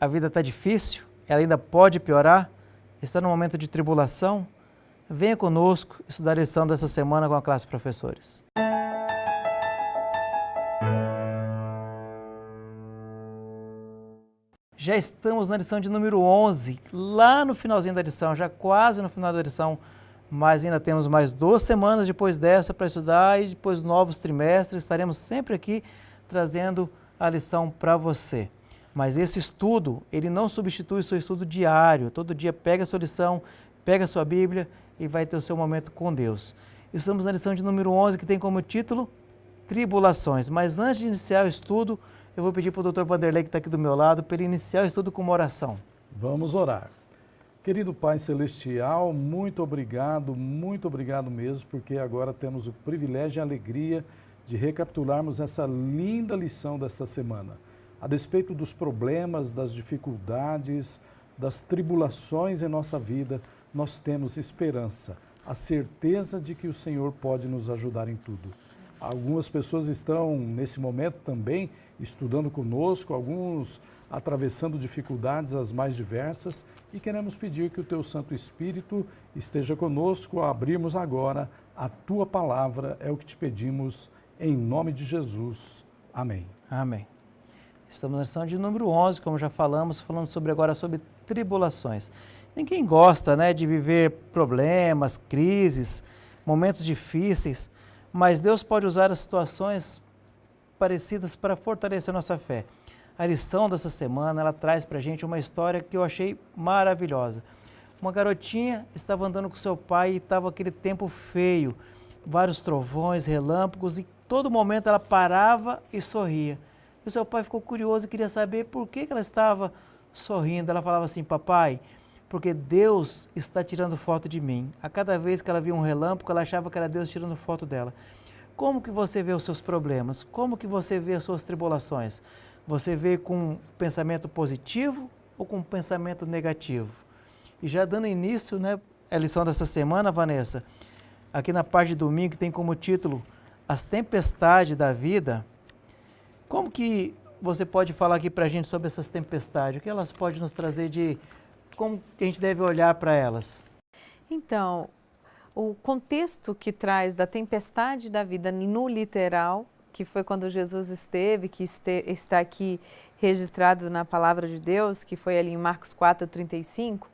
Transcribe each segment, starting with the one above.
a vida está difícil, ela ainda pode piorar, está num momento de tribulação, venha conosco estudar a lição dessa semana com a classe de professores. Já estamos na lição de número 11, lá no finalzinho da lição, já quase no final da lição, mas ainda temos mais 2 semanas depois dessa para estudar e depois novos trimestres, estaremos sempre aqui trazendo a lição para você. Mas esse estudo, ele não substitui o seu estudo diário, todo dia pega a sua lição, pega a sua Bíblia e vai ter o seu momento com Deus. Estamos na lição de número 11, que tem como título Tribulações, mas antes de iniciar o estudo, eu vou pedir para o Dr. Vanderlei, que está aqui do meu lado, para ele iniciar o estudo com uma oração. Vamos orar. Querido Pai Celestial, muito obrigado mesmo, porque agora temos o privilégio e a alegria de recapitularmos essa linda lição desta semana. A despeito dos problemas, das dificuldades, das tribulações em nossa vida, nós temos esperança, a certeza de que o Senhor pode nos ajudar em tudo. Algumas pessoas estão, nesse momento também, estudando conosco, alguns atravessando dificuldades as mais diversas e queremos pedir que o Teu Santo Espírito esteja conosco ao abrirmos agora a Tua Palavra, é o que te pedimos, em nome de Jesus. Amém. Amém. Estamos na lição de número 11, como já falamos, falando agora sobre tribulações. Ninguém gosta, né, de viver problemas, crises, momentos difíceis, mas Deus pode usar as situações parecidas para fortalecer nossa fé. A lição dessa semana, ela traz para a gente uma história que eu achei maravilhosa. Uma garotinha estava andando com seu pai e estava aquele tempo feio, vários trovões, relâmpagos, e todo momento ela parava e sorria. E o seu pai ficou curioso e queria saber por que ela estava sorrindo. Ela falava assim: papai, porque Deus está tirando foto de mim. A cada vez que ela via um relâmpago, ela achava que era Deus tirando foto dela. Como que você vê os seus problemas? Como que você vê as suas tribulações? Você vê com um pensamento positivo ou com um pensamento negativo? E já dando início, né, à lição dessa semana, Vanessa, aqui na parte de domingo, que tem como título As Tempestades da Vida, como que você pode falar aqui para a gente sobre essas tempestades? O que elas podem nos trazer de... Como que a gente deve olhar para elas? Então, o contexto que traz da tempestade da vida no literal, que foi quando Jesus esteve, está aqui registrado na Palavra de Deus, que foi ali em Marcos 4:35,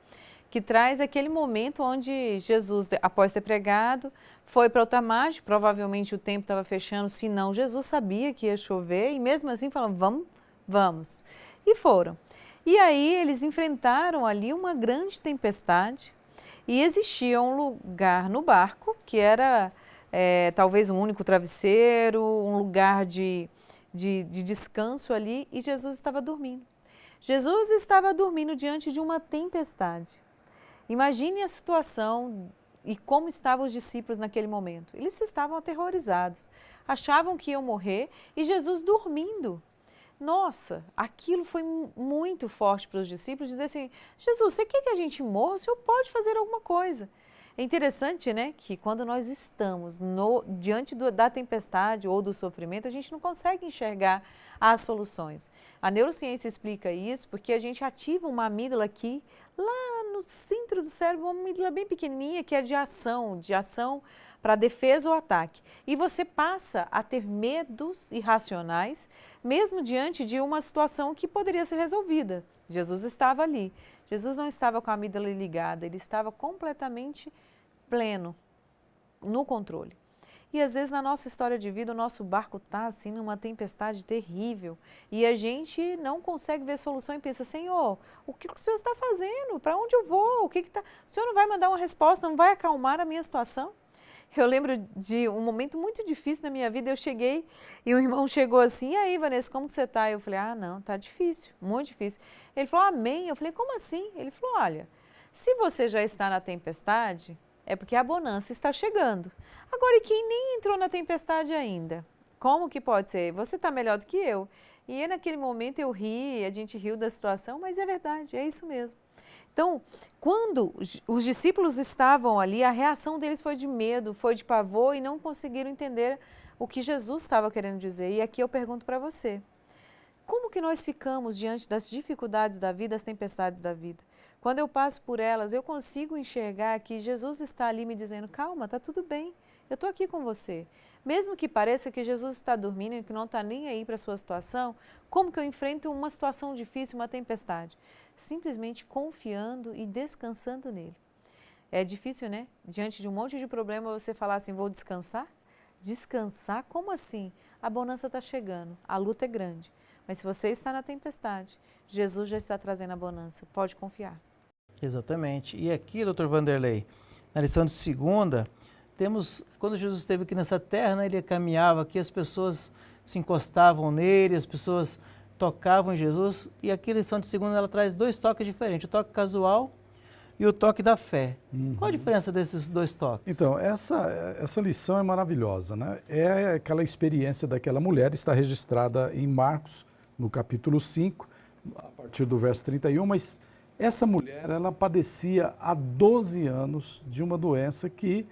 que traz aquele momento onde Jesus, após ter pregado, foi para outra margem, provavelmente o tempo estava fechando, se não, Jesus sabia que ia chover e mesmo assim falando, vamos. E foram. E aí eles enfrentaram ali uma grande tempestade e existia um lugar no barco que era talvez um único travesseiro, um lugar de descanso ali, e Jesus estava dormindo. Jesus estava dormindo diante de uma tempestade. Imagine a situação e como estavam os discípulos naquele momento. Eles estavam aterrorizados, achavam que iam morrer e Jesus dormindo. Nossa, aquilo foi muito forte para os discípulos, dizer assim: Jesus, você quer que a gente morra? O Senhor pode fazer alguma coisa. É interessante, né, que quando nós estamos diante da tempestade ou do sofrimento, a gente não consegue enxergar as soluções. A neurociência explica isso porque a gente ativa uma amígdala aqui, lá no centro do cérebro, uma amígdala bem pequenininha, que é de ação para defesa ou ataque. E você passa a ter medos irracionais, mesmo diante de uma situação que poderia ser resolvida. Jesus estava ali. Jesus não estava com a amígdala ligada, ele estava completamente pleno, no controle. E às vezes na nossa história de vida, o nosso barco está assim numa tempestade terrível e a gente não consegue ver solução e pensa: Senhor, o que o Senhor está fazendo? Para onde eu vou? O Senhor não vai mandar uma resposta, não vai acalmar a minha situação? Eu lembro de um momento muito difícil na minha vida, eu cheguei e um irmão chegou assim: e aí, Vanessa, como que você está? Eu falei: não, está difícil, muito difícil. Ele falou: amém. Eu falei: como assim? Ele falou: olha, se você já está na tempestade, é porque a bonança está chegando. Agora, e quem nem entrou na tempestade ainda? Como que pode ser? Você está melhor do que eu. E naquele momento eu ri, a gente riu da situação, mas é verdade, é isso mesmo. Então, quando os discípulos estavam ali, a reação deles foi de medo, foi de pavor e não conseguiram entender o que Jesus estava querendo dizer. E aqui eu pergunto para você: como que nós ficamos diante das dificuldades da vida, das tempestades da vida? Quando eu passo por elas, eu consigo enxergar que Jesus está ali me dizendo, calma, está tudo bem, eu estou aqui com você. Mesmo que pareça que Jesus está dormindo e que não está nem aí para a sua situação, como que eu enfrento uma situação difícil, uma tempestade? Simplesmente confiando e descansando nele. É difícil, né? Diante de um monte de problema, você falar assim, vou descansar? Descansar? Como assim? A bonança está chegando, a luta é grande. Mas se você está na tempestade, Jesus já está trazendo a bonança. Pode confiar. Exatamente. E aqui, doutor Vanderlei, na lição de segunda, temos, quando Jesus esteve aqui nessa terra, né, ele caminhava aqui, as pessoas se encostavam nele, as pessoas tocavam em Jesus, e aqui a lição de segunda, ela traz dois toques diferentes, o toque casual e o toque da fé. Qual a diferença desses dois toques? Então, essa lição é maravilhosa, né? É aquela experiência daquela mulher, está registrada em Marcos, no capítulo 5, a partir do verso 31, mas essa mulher, ela padecia há 12 anos de uma doença que,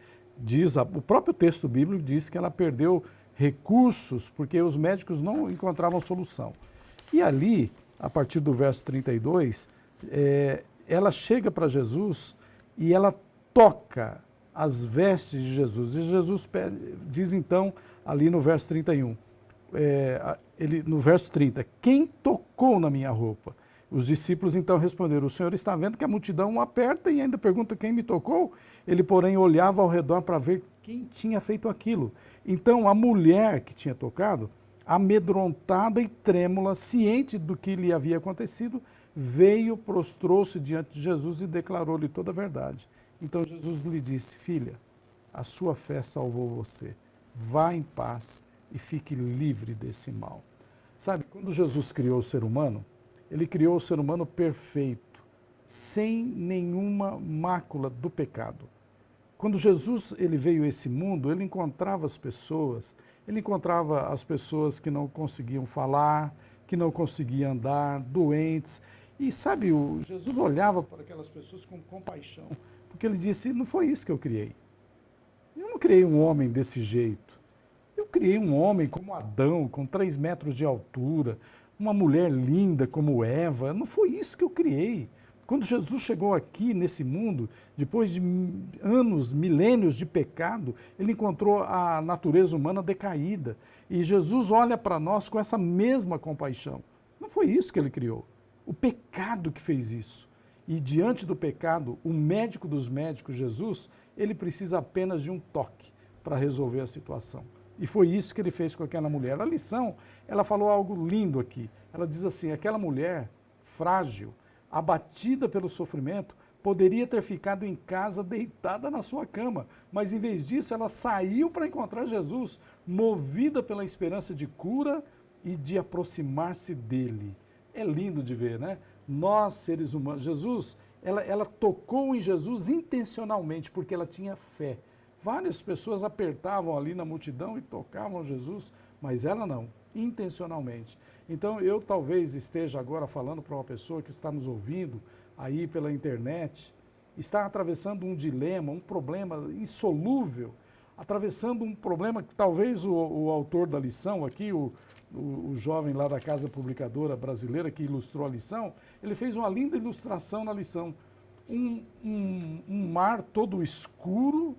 o próprio texto bíblico diz que ela perdeu recursos porque os médicos não encontravam solução. E ali, a partir do verso 32, ela chega para Jesus e ela toca as vestes de Jesus. E Jesus diz então, ali no verso 31, no verso 30, quem tocou na minha roupa? Os discípulos então responderam, o Senhor está vendo que a multidão o aperta e ainda pergunta quem me tocou? Ele, porém, olhava ao redor para ver quem tinha feito aquilo. Então, a mulher que tinha tocado, amedrontada e trêmula, ciente do que lhe havia acontecido, veio, prostrou-se diante de Jesus e declarou-lhe toda a verdade. Então, Jesus lhe disse, filha, a sua fé salvou você. Vá em paz e fique livre desse mal. Sabe, quando Jesus criou o ser humano, ele criou o ser humano perfeito, sem nenhuma mácula do pecado. Quando Jesus ele veio a esse mundo, ele encontrava as pessoas que não conseguiam falar, que não conseguiam andar, doentes. E sabe, Jesus olhava para aquelas pessoas com compaixão, porque ele disse, não foi isso que eu criei. Eu não criei um homem desse jeito. Eu criei um homem como Adão, com 3 metros de altura, uma mulher linda como Eva. Não foi isso que eu criei. Quando Jesus chegou aqui nesse mundo, depois de anos, milênios de pecado, ele encontrou a natureza humana decaída. E Jesus olha para nós com essa mesma compaixão. Não foi isso que ele criou. O pecado que fez isso. E diante do pecado, o médico dos médicos, Jesus, ele precisa apenas de um toque para resolver a situação. E foi isso que ele fez com aquela mulher. A lição, ela falou algo lindo aqui. Ela diz assim, aquela mulher frágil, abatida pelo sofrimento, poderia ter ficado em casa deitada na sua cama, mas em vez disso ela saiu para encontrar Jesus, movida pela esperança de cura e de aproximar-se dele. É lindo de ver, né? Nós, seres humanos, ela tocou em Jesus intencionalmente, porque ela tinha fé. Várias pessoas apertavam ali na multidão e tocavam Jesus, mas ela não, intencionalmente. Então eu talvez esteja agora falando para uma pessoa que está nos ouvindo aí pela internet, está atravessando um dilema, um problema insolúvel, atravessando um problema que talvez o autor da lição aqui, o jovem lá da Casa Publicadora Brasileira que ilustrou a lição, ele fez uma linda ilustração na lição. Um mar todo escuro,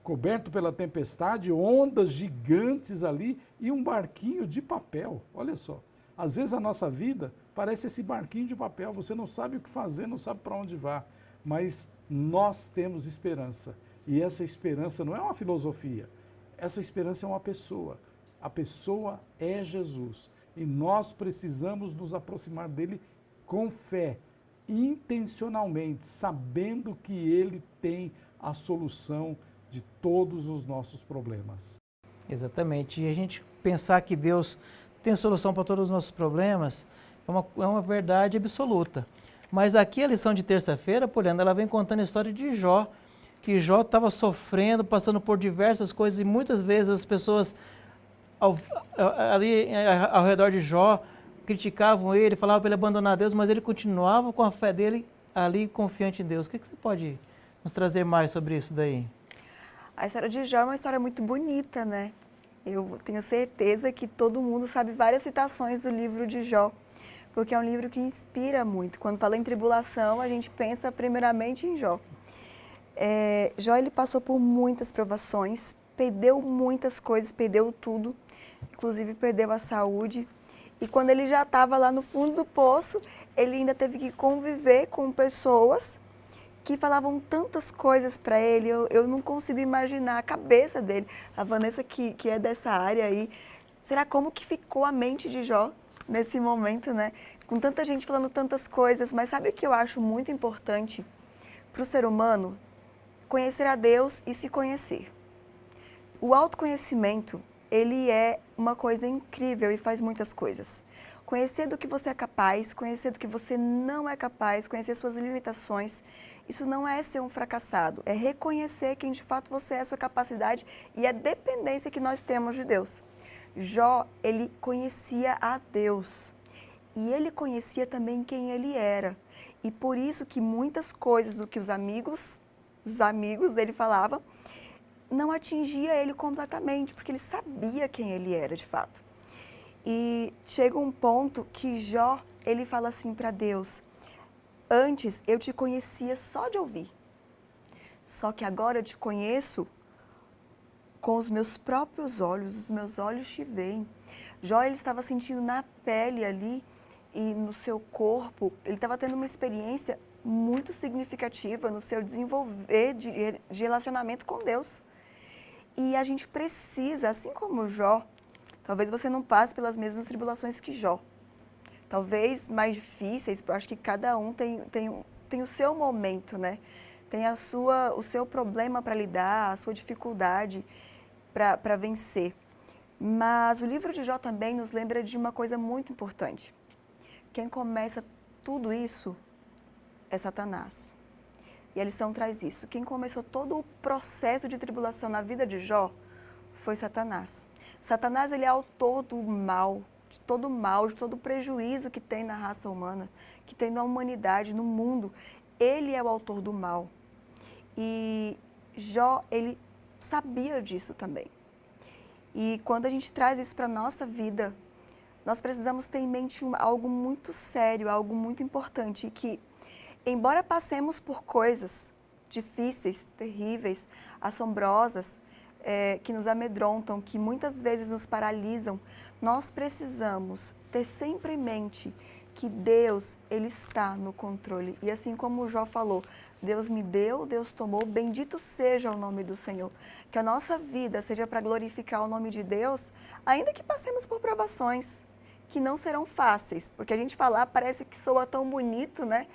coberto pela tempestade, ondas gigantes ali e um barquinho de papel. Olha só, às vezes a nossa vida parece esse barquinho de papel, você não sabe o que fazer, não sabe para onde vá, mas nós temos esperança. E essa esperança não é uma filosofia, essa esperança é uma pessoa. A pessoa é Jesus e nós precisamos nos aproximar dele com fé, intencionalmente, sabendo que ele tem a solução de todos os nossos problemas. Exatamente. E a gente pensar que Deus tem solução para todos os nossos problemas é uma verdade absoluta. Mas aqui a lição de terça-feira, Poliana, ela vem contando a história de Jó, que Jó estava sofrendo, passando por diversas coisas e muitas vezes as pessoas ali ao redor de Jó criticavam ele, falavam para ele abandonar Deus, mas ele continuava com a fé dele ali confiante em Deus. O que você pode nos trazer mais sobre isso daí? A história de Jó é uma história muito bonita, né? Eu tenho certeza que todo mundo sabe várias citações do livro de Jó. porque é um livro que inspira muito. Quando fala em tribulação, a gente pensa primeiramente em Jó. Jó, ele passou por muitas provações, perdeu muitas coisas, perdeu tudo, inclusive perdeu a saúde. E quando ele já estava lá no fundo do poço, ele ainda teve que conviver com pessoas que falavam tantas coisas para ele. Eu não consigo imaginar a cabeça dele. A Vanessa, que é dessa área aí, será como que ficou a mente de Jó nesse momento, né? Com tanta gente falando tantas coisas, mas sabe o que eu acho muito importante para o ser humano? Conhecer a Deus e se conhecer. O autoconhecimento, ele é uma coisa incrível e faz muitas coisas. Conhecer do que você é capaz, conhecer do que você não é capaz, conhecer suas limitações, isso não é ser um fracassado, é reconhecer quem de fato você é, a sua capacidade e a dependência que nós temos de Deus. Jó, ele conhecia a Deus e ele conhecia também quem ele era. E por isso que muitas coisas do que os amigos dele falavam, não atingia ele completamente, porque ele sabia quem ele era de fato. E chega um ponto que Jó, ele fala assim para Deus: antes eu te conhecia só de ouvir, só que agora eu te conheço com os meus próprios olhos, os meus olhos te veem. Jó, ele estava sentindo na pele ali e no seu corpo, ele estava tendo uma experiência muito significativa no seu desenvolver de relacionamento com Deus. E a gente precisa, assim como Jó, talvez você não passe pelas mesmas tribulações que Jó. Talvez mais difíceis, porque eu acho que cada um tem o seu momento, né? Tem o seu problema para lidar, a sua dificuldade para vencer. Mas o livro de Jó também nos lembra de uma coisa muito importante. Quem começa tudo isso é Satanás. E a lição traz isso. Quem começou todo o processo de tribulação na vida de Jó foi Satanás. Satanás, ele é autor do mal, de todo o prejuízo que tem na raça humana, que tem na humanidade, no mundo. Ele é o autor do mal. E Jó, ele sabia disso também. E quando a gente traz isso para a nossa vida, nós precisamos ter em mente algo muito sério, algo muito importante, que embora passemos por coisas difíceis, terríveis, assombrosas, que nos amedrontam, que muitas vezes nos paralisam, nós precisamos ter sempre em mente que Deus, ele está no controle. E assim como o Jó falou, Deus me deu, Deus tomou, bendito seja o nome do Senhor. Que a nossa vida seja para glorificar o nome de Deus, ainda que passemos por provações, que não serão fáceis. Porque a gente falar parece que soa tão bonito, né?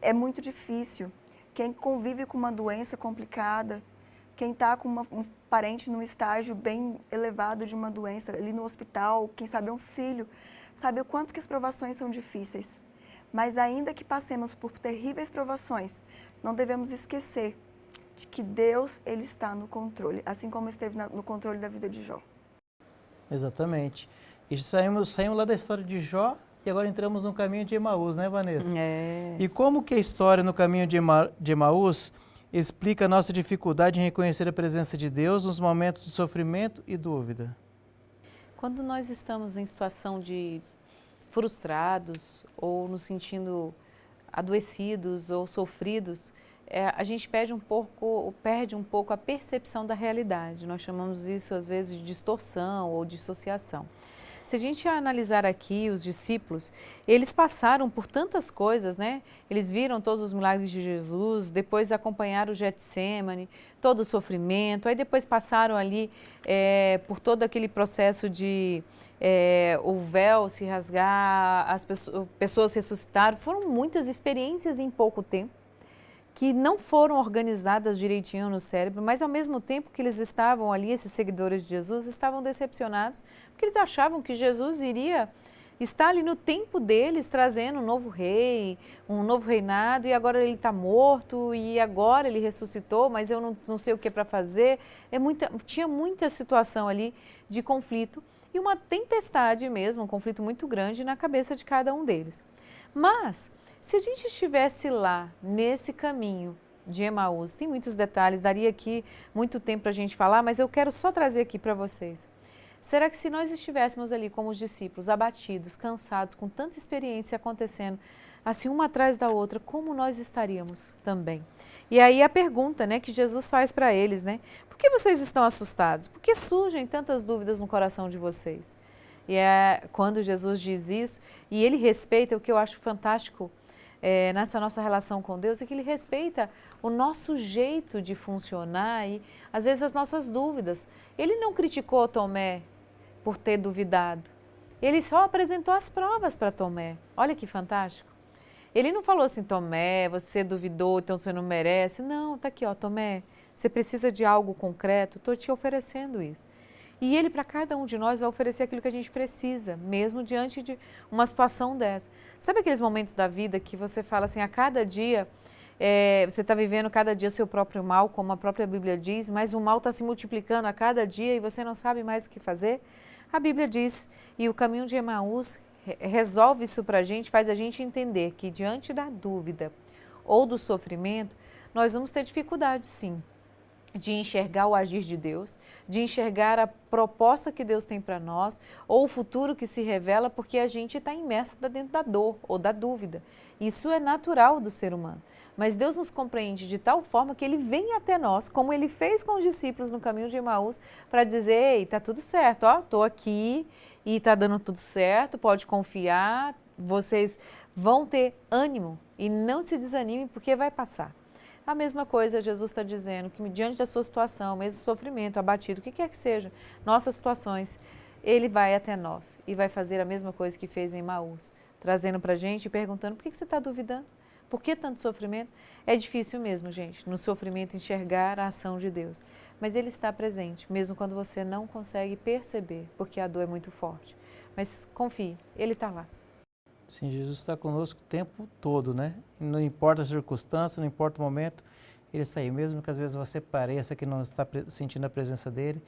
É muito difícil. Quem convive com uma doença complicada, quem está com um parente num estágio bem elevado de uma doença, ali no hospital, quem sabe é um filho, sabe o quanto que as provações são difíceis. Mas ainda que passemos por terríveis provações, não devemos esquecer de que Deus, ele está no controle, assim como esteve no controle da vida de Jó. Exatamente. E saímos lá da história de Jó e agora entramos no caminho de Emaús, né, Vanessa? E como que a história no caminho de Emaús explica a nossa dificuldade em reconhecer a presença de Deus nos momentos de sofrimento e dúvida? Quando nós estamos em situação de frustrados ou nos sentindo adoecidos ou sofridos, a gente perde um pouco a percepção da realidade. Nós chamamos isso às vezes de distorção ou dissociação. Se a gente analisar aqui os discípulos, eles passaram por tantas coisas, né? Eles viram todos os milagres de Jesus, depois acompanharam o Getsêmani, todo o sofrimento, aí depois passaram ali por todo aquele processo de o véu se rasgar, as pessoas ressuscitaram. Foram muitas experiências em pouco tempo, que não foram organizadas direitinho no cérebro, mas ao mesmo tempo que eles estavam ali, esses seguidores de Jesus, estavam decepcionados, porque eles achavam que Jesus iria estar ali no tempo deles, trazendo um novo rei, um novo reinado, e agora ele está morto, e agora ele ressuscitou, mas eu não sei o que é para fazer. Tinha muita situação ali de conflito, e uma tempestade mesmo, um conflito muito grande na cabeça de cada um deles. Mas se a gente estivesse lá, nesse caminho de Emaús, tem muitos detalhes, daria aqui muito tempo para a gente falar, mas eu quero só trazer aqui para vocês. Será que se nós estivéssemos ali como os discípulos, abatidos, cansados, com tanta experiência acontecendo, assim uma atrás da outra, como nós estaríamos também? E aí a pergunta, né, que Jesus faz para eles, né? Por que vocês estão assustados? Por que surgem tantas dúvidas no coração de vocês? E é quando Jesus diz isso, e ele respeita, o que eu acho fantástico nessa nossa relação com Deus, é que ele respeita o nosso jeito de funcionar e às vezes as nossas dúvidas. Ele não criticou Tomé por ter duvidado. Ele só apresentou as provas para Tomé. Olha que fantástico. Ele não falou assim, Tomé, você duvidou, então você não merece. Não, tá aqui, ó, Tomé, você precisa de algo concreto, estou te oferecendo isso. E ele, para cada um de nós, vai oferecer aquilo que a gente precisa, mesmo diante de uma situação dessa. Sabe aqueles momentos da vida que você fala assim, a cada dia, você está vivendo cada dia seu próprio mal, como a própria Bíblia diz, mas o mal está se multiplicando a cada dia e você não sabe mais o que fazer? A Bíblia diz, e o caminho de Emaús resolve isso para a gente, faz a gente entender que diante da dúvida ou do sofrimento, nós vamos ter dificuldade sim, de enxergar o agir de Deus, de enxergar a proposta que Deus tem para nós, ou o futuro que se revela porque a gente está imerso dentro da dor ou da dúvida. Isso é natural do ser humano. Mas Deus nos compreende de tal forma que Ele vem até nós, como Ele fez com os discípulos no caminho de Emaús, para dizer, ei, está tudo certo, ó, estou aqui e está dando tudo certo, pode confiar, vocês vão ter ânimo e não se desanimem porque vai passar. A mesma coisa Jesus está dizendo, que diante da sua situação, mesmo sofrimento, abatido, o que quer que seja, nossas situações, Ele vai até nós e vai fazer a mesma coisa que fez em Emaús, trazendo para a gente e perguntando, por que você está duvidando? Por que tanto sofrimento? É difícil mesmo, gente, no sofrimento enxergar a ação de Deus. Mas Ele está presente, mesmo quando você não consegue perceber, porque a dor é muito forte. Mas confie, Ele está lá. Sim, Jesus está conosco o tempo todo, né? Não importa a circunstância, não importa o momento, Ele está aí. Mesmo que às vezes você pareça que não está sentindo a presença dEle,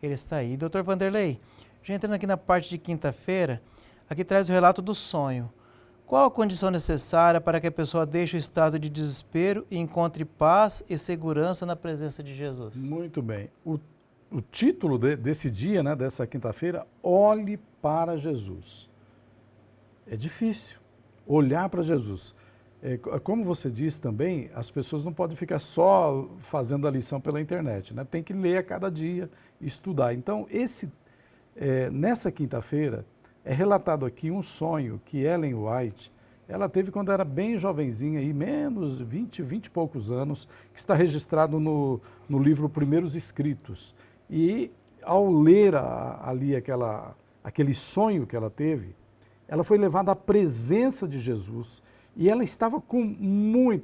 Ele está aí. Doutor Vanderlei, já entrando aqui na parte de quinta-feira, aqui traz o relato do sonho. Qual a condição necessária para que a pessoa deixe o estado de desespero e encontre paz e segurança na presença de Jesus? Muito bem. O título desse dia, né, dessa quinta-feira, Olhe para Jesus. É difícil olhar para Jesus. Como você disse também, as pessoas não podem ficar só fazendo a lição pela internet, né? Tem que ler a cada dia, estudar. Então, nessa quinta-feira, é relatado aqui um sonho que Ellen White, ela teve quando era bem jovenzinha, aí, menos 20 e poucos anos, que está registrado no livro Primeiros Escritos. E ao ler ali aquele sonho que ela teve, ela foi levada à presença de Jesus e ela estava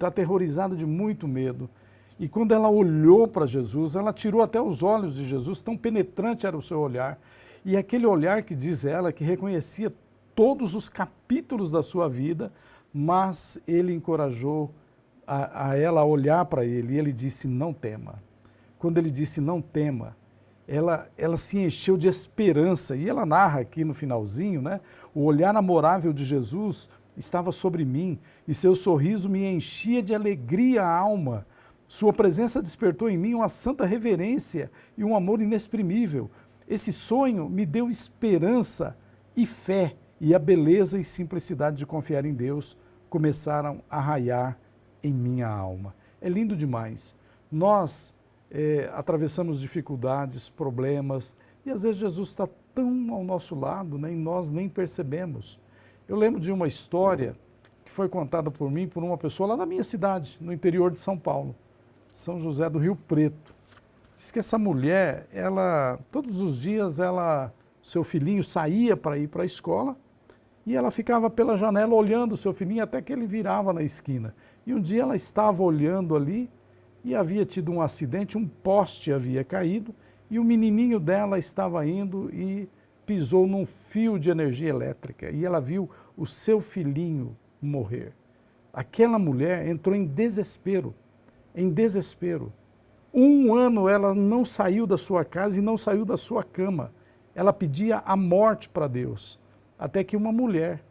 aterrorizada de muito medo. E quando ela olhou para Jesus, ela tirou até os olhos de Jesus, tão penetrante era o seu olhar. E aquele olhar que diz ela, que reconhecia todos os capítulos da sua vida, mas ele encorajou a ela a olhar para ele e ele disse, não tema. Quando ele disse, não tema, ela se encheu de esperança. E ela narra aqui no finalzinho, né? O olhar amorável de Jesus estava sobre mim e seu sorriso me enchia de alegria a alma. Sua presença despertou em mim uma santa reverência e um amor inexprimível. Esse sonho me deu esperança e fé, e a beleza e simplicidade de confiar em Deus começaram a raiar em minha alma. É lindo demais. Nós atravessamos dificuldades, problemas, e às vezes Jesus está tão ao nosso lado, né, e nós nem percebemos. Eu lembro de uma história que foi contada por mim, por uma pessoa lá na minha cidade, no interior de São Paulo, São José do Rio Preto. Diz que essa mulher, todos os dias, seu filhinho saía para ir para a escola e ela ficava pela janela olhando o seu filhinho até que ele virava na esquina. E um dia ela estava olhando ali e havia tido um acidente, um poste havia caído e o menininho dela estava indo e pisou num fio de energia elétrica e ela viu o seu filhinho morrer. Aquela mulher entrou em desespero, em desespero. 1 ano ela não saiu da sua casa e não saiu da sua cama. Ela pedia a morte para Deus, até que uma mulher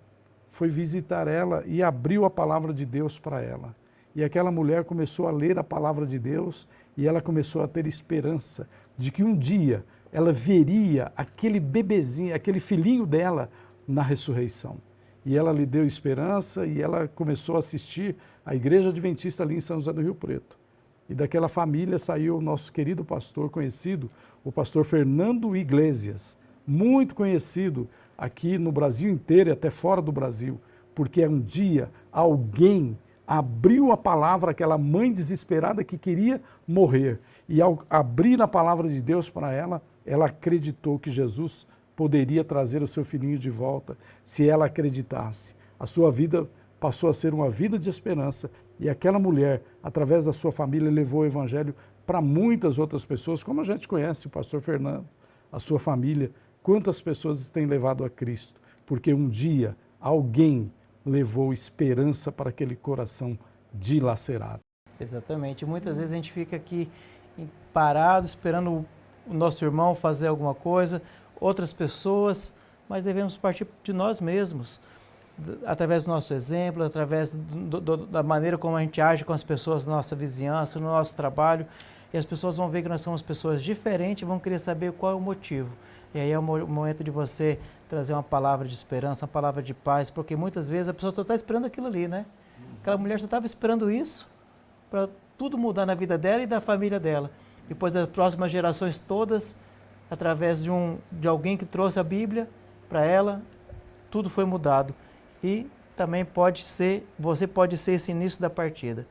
foi visitar ela e abriu a palavra de Deus para ela. E aquela mulher começou a ler a palavra de Deus e ela começou a ter esperança de que um dia ela veria aquele bebezinho, aquele filhinho dela na ressurreição. E ela lhe deu esperança e ela começou a assistir à Igreja Adventista ali em São José do Rio Preto. E daquela família saiu o nosso querido pastor conhecido, o pastor Fernando Iglesias, muito conhecido aqui no Brasil inteiro e até fora do Brasil, porque um dia alguém abriu a palavra, aquela mãe desesperada que queria morrer, e ao abrir a palavra de Deus para ela, ela acreditou que Jesus poderia trazer o seu filhinho de volta, se ela acreditasse. A sua vida passou a ser uma vida de esperança, e aquela mulher, através da sua família, levou o evangelho para muitas outras pessoas, como a gente conhece o pastor Fernando, a sua família, quantas pessoas têm levado a Cristo, porque um dia alguém levou esperança para aquele coração dilacerado. Exatamente. Muitas vezes a gente fica aqui parado, esperando o nosso irmão fazer alguma coisa, outras pessoas, mas devemos partir de nós mesmos, através do nosso exemplo, através da maneira como a gente age com as pessoas na nossa vizinhança, no nosso trabalho, e as pessoas vão ver que nós somos pessoas diferentes e vão querer saber qual é o motivo. E aí é o momento de você trazer uma palavra de esperança, uma palavra de paz, porque muitas vezes a pessoa só está esperando aquilo ali, né? Aquela mulher só estava esperando isso para tudo mudar na vida dela e da família dela. Depois das próximas gerações todas, através de alguém que trouxe a Bíblia para ela, tudo foi mudado. E também você pode ser esse início da partida.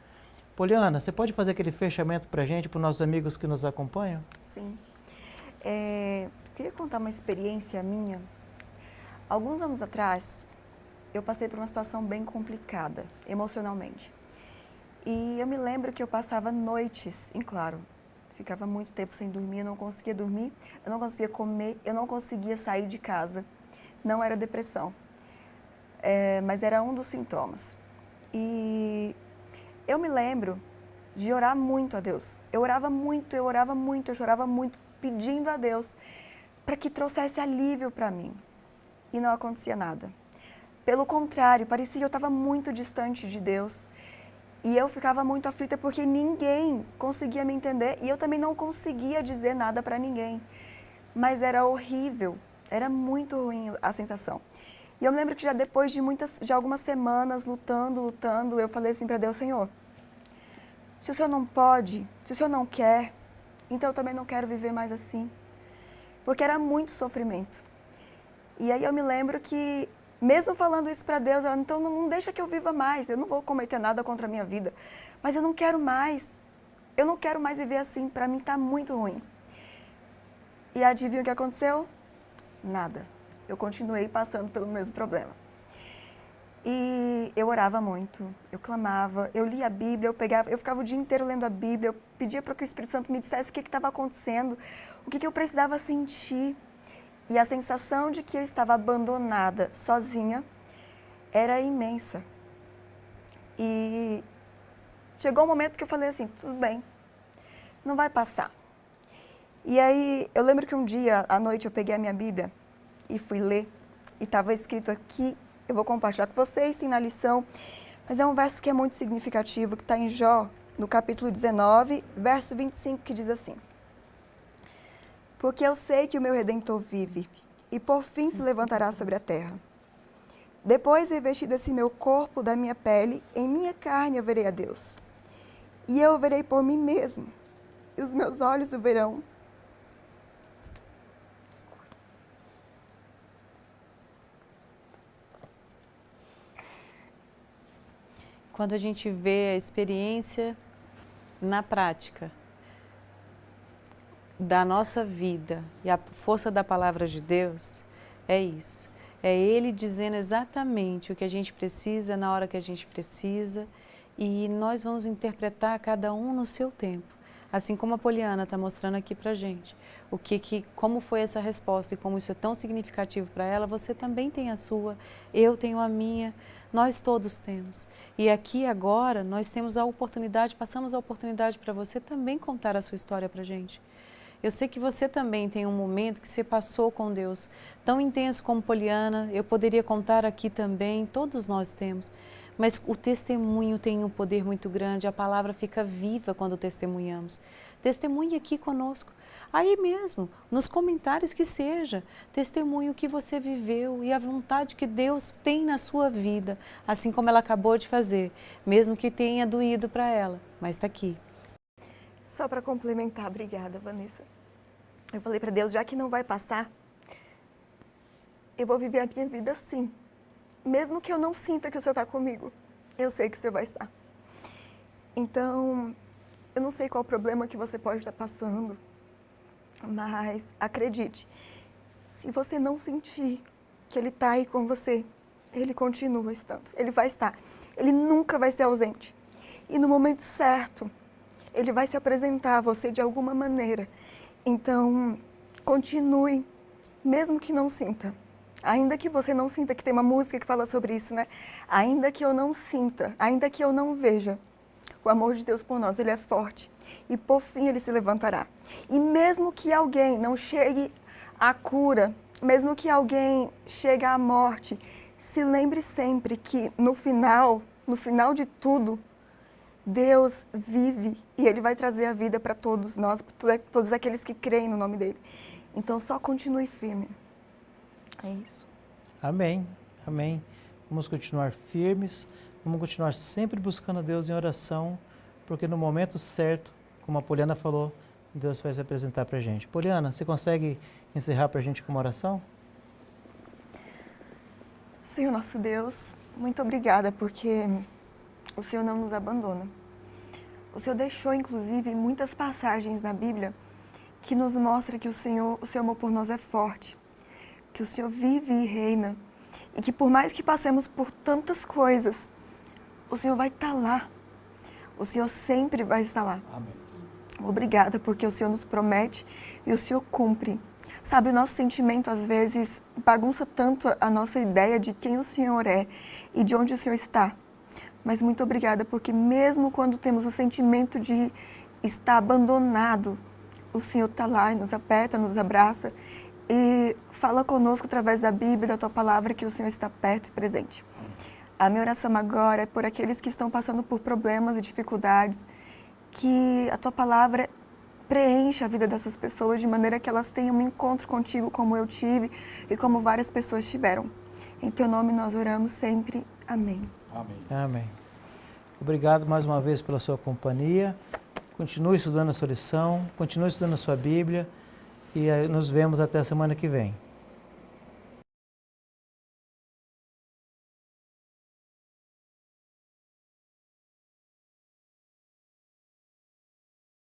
Poliana, você pode fazer aquele fechamento para a gente, para os nossos amigos que nos acompanham? Sim. Queria contar uma experiência minha. Alguns anos atrás, eu passei por uma situação bem complicada, emocionalmente. E eu me lembro que eu passava noites, em claro, ficava muito tempo sem dormir, eu não conseguia dormir, eu não conseguia comer, eu não conseguia sair de casa. Não era depressão, mas era um dos sintomas. E eu me lembro de orar muito a Deus. Eu orava muito, eu chorava muito, pedindo a Deus para que trouxesse alívio para mim. E não acontecia nada. Pelo contrário, parecia que eu estava muito distante de Deus. E eu ficava muito aflita porque ninguém conseguia me entender e eu também não conseguia dizer nada para ninguém. Mas era horrível, era muito ruim a sensação. E eu me lembro que já depois de algumas semanas lutando, eu falei assim para Deus: Senhor, se o Senhor não pode, se o Senhor não quer, então eu também não quero viver mais assim. Porque era muito sofrimento. E aí eu me lembro que, mesmo falando isso para Deus, então não deixa que eu viva mais, eu não vou cometer nada contra a minha vida, mas eu não quero mais viver assim, para mim está muito ruim. E adivinha o que aconteceu? Nada. Eu continuei passando pelo mesmo problema. E eu orava muito, eu clamava, eu lia a Bíblia, eu ficava o dia inteiro lendo a Bíblia, eu pedia para que o Espírito Santo me dissesse o que estava acontecendo, o que eu precisava sentir. E a sensação de que eu estava abandonada, sozinha, era imensa. E chegou um momento que eu falei assim: tudo bem, não vai passar. E aí eu lembro que um dia, à noite, eu peguei a minha Bíblia e fui ler, e estava escrito aqui, eu vou compartilhar com vocês, tem na lição, mas é um verso que é muito significativo, que está em Jó, no capítulo 19, verso 25, que diz assim: porque eu sei que o meu Redentor vive, e por fim se levantará sobre a terra. Depois, revestido esse meu corpo da minha pele, em minha carne eu verei a Deus. E eu o verei por mim mesmo, e os meus olhos o verão. Quando a gente vê a experiência na prática da nossa vida e a força da palavra de Deus, é isso. É Ele dizendo exatamente o que a gente precisa na hora que a gente precisa, e nós vamos interpretar cada um no seu tempo. Assim como a Poliana está mostrando aqui para a gente, como foi essa resposta e como isso é tão significativo para ela, você também tem a sua, eu tenho a minha, nós todos temos. E aqui agora nós temos a oportunidade, passamos a oportunidade para você também contar a sua história para a gente. Eu sei que você também tem um momento que você passou com Deus tão intenso como Poliana, eu poderia contar aqui também, todos nós temos. Mas o testemunho tem um poder muito grande, a palavra fica viva quando testemunhamos. Testemunhe aqui conosco. Aí mesmo, nos comentários que seja, testemunhe o que você viveu e a vontade que Deus tem na sua vida, assim como ela acabou de fazer, mesmo que tenha doído para ela, mas está aqui. Só para complementar, obrigada, Vanessa. Eu falei para Deus, já que não vai passar, eu vou viver a minha vida assim. Mesmo que eu não sinta que o Senhor está comigo, eu sei que o Senhor vai estar. Então, eu não sei qual o problema que você pode estar passando, mas acredite, se você não sentir que Ele está aí com você, Ele continua estando, Ele vai estar. Ele nunca vai ser ausente. E no momento certo, Ele vai se apresentar a você de alguma maneira. Então, continue, mesmo que não sinta. Ainda que você não sinta, que tem uma música que fala sobre isso, né? Ainda que eu não sinta, ainda que eu não veja, o amor de Deus por nós, Ele é forte. E por fim Ele se levantará. E mesmo que alguém não chegue à cura, mesmo que alguém chegue à morte, se lembre sempre que no final de tudo, Deus vive e Ele vai trazer a vida para todos nós, para todos aqueles que creem no nome dEle. Então só continue firme. É isso. Amém, amém. Vamos continuar firmes, vamos continuar sempre buscando a Deus em oração, porque no momento certo, como a Poliana falou, Deus vai se apresentar para a gente. Poliana, você consegue encerrar para a gente com uma oração? Senhor nosso Deus, muito obrigada porque o Senhor não nos abandona. O Senhor deixou, inclusive, muitas passagens na Bíblia que nos mostra que o seu amor por nós é forte, que o Senhor vive e reina e que por mais que passemos por tantas coisas, o Senhor vai estar lá. O Senhor sempre vai estar lá. Amém. Obrigada porque o Senhor nos promete e o Senhor cumpre. Sabe, o nosso sentimento às vezes bagunça tanto a nossa ideia de quem o Senhor é e de onde o Senhor está. Mas muito obrigada porque mesmo quando temos o sentimento de estar abandonado, o Senhor está lá e nos aperta, nos abraça e fala conosco através da Bíblia, da Tua Palavra, que o Senhor está perto e presente. A minha oração agora é por aqueles que estão passando por problemas e dificuldades, que a Tua Palavra preencha a vida dessas pessoas de maneira que elas tenham um encontro contigo como eu tive e como várias pessoas tiveram. Em Teu nome nós oramos sempre. Amém. Amém. Amém. Obrigado mais uma vez pela sua companhia. Continue estudando a sua lição, continue estudando a sua Bíblia e nos vemos até a semana que vem.